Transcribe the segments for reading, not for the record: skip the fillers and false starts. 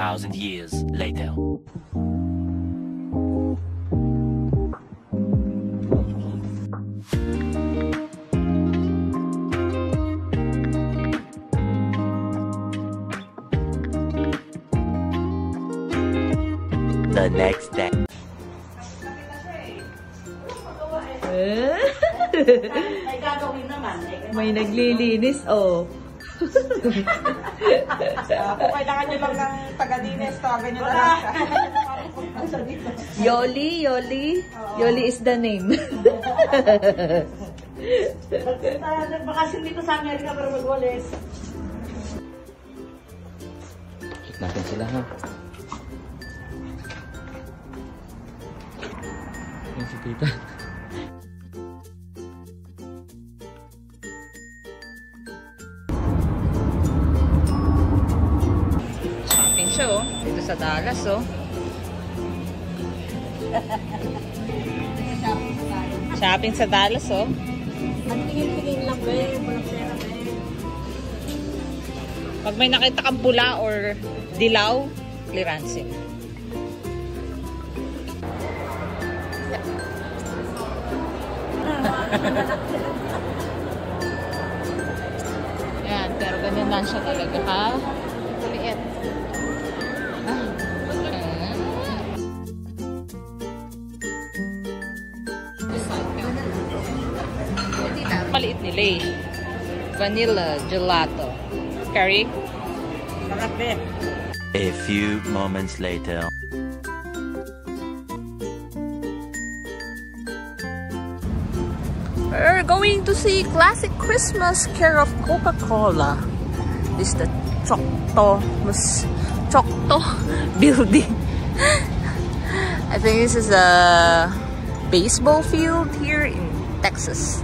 1,000 years later. The next day. May gagawin naman. May naglilinis, oh. Kung kailangan nyo lang ng taga-dines, tawagan nyo na lang siya. Yoli, Yoli. Yoli is the name. Nagbakasin dito sa Amerika pero mag-walis. Check natin sila, ha? Yan si tita. Shopping siya, oh. Dito sa Dallas, oh. Shopping sa Dallas, oh. Ang tingin-tingin lang, be. Walang pera, be. Pag may nakita kang pula or dilaw, clearancing. Yan, pero ganyan lang siya talaga, ha? Maliit. Maliit nila eh. Vanilla gelato. Carrie? Sarap, be. A few moments later. We're going to see Classic Christmas Care of Coca-Cola. This is the Choctaw building. I think this is a baseball field here in Texas.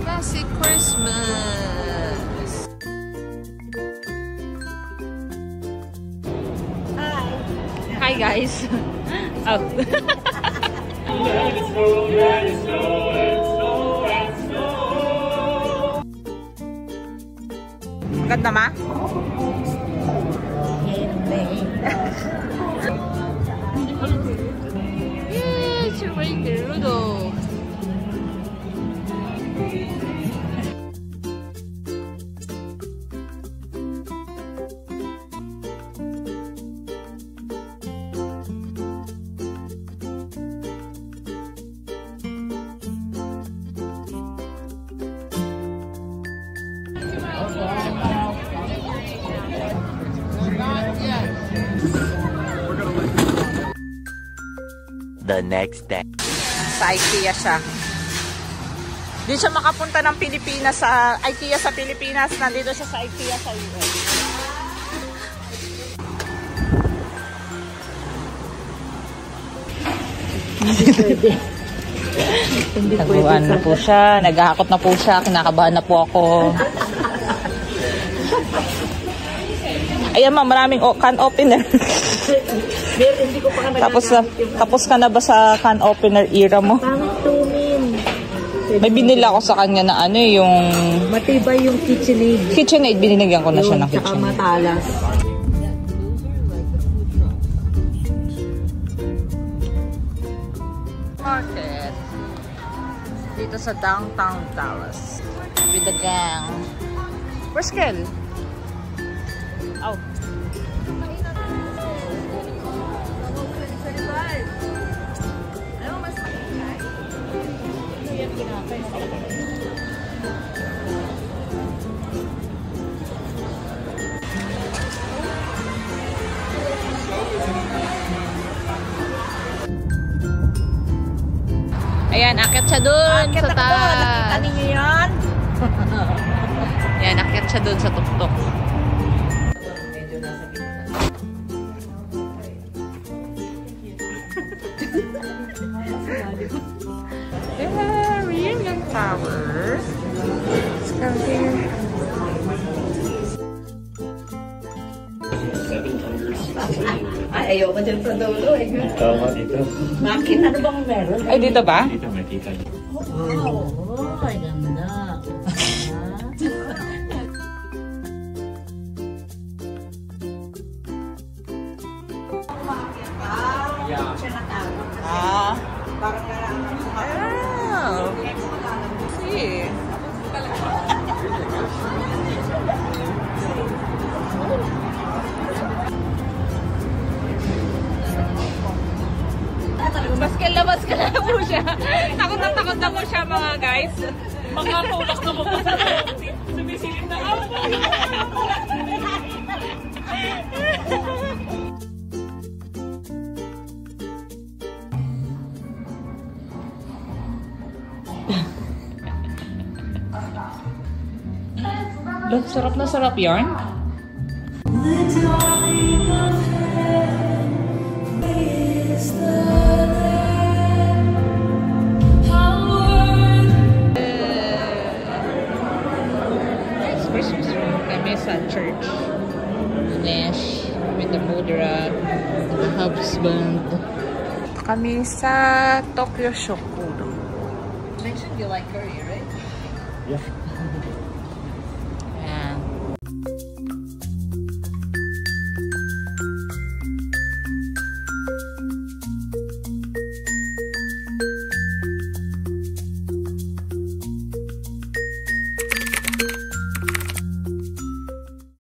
Classic Christmas. Hi guys. Oh. Ganda ma? Yes, you're right there, Rudolph. The next day. Sa IKEA siya. Di siya makapunta ng Pilipinas sa IKEA sa Pilipinas. Nandito siya sa IKEA sa US. Hindi pwede. Hindi pwede. Naguan na po siya. Naghahakot na po siya. Kinakabahan na po ako. Ayan ma, maraming can opener. Hindi ko pa Tapos ka na ba sa can opener era mo? Pangit tumin. May binila ako sa kanya na ano yung... Matibay yung KitchenAid. KitchenAid, binigyan ko na siya ng Tsaka KitchenAid. matalas. Market. Dito sa downtown Dallas. With the gang. Where's Kel? Oh. Ayan, akyat siya dun sa taas. Nakita ninyo yan? Ayan, akyat siya dun sa tuktok. Yeah, Reunion Tower. Let's come here. Ay, ayaw ko dyan sa dulo eh. Tama dito. Makina, ano bang meron? Ay, dito ba? Dito may tita. Wow, ay ganda. Takot na po siya mga guys. Mga tulak na po sa sumisilip na ako. Sarap na sarap yarn. Christmas room kami sa church. Nash with the mudra, the husband. Kami sa Tokyo Shokuro. Mentioned you like curry, right? Yeah.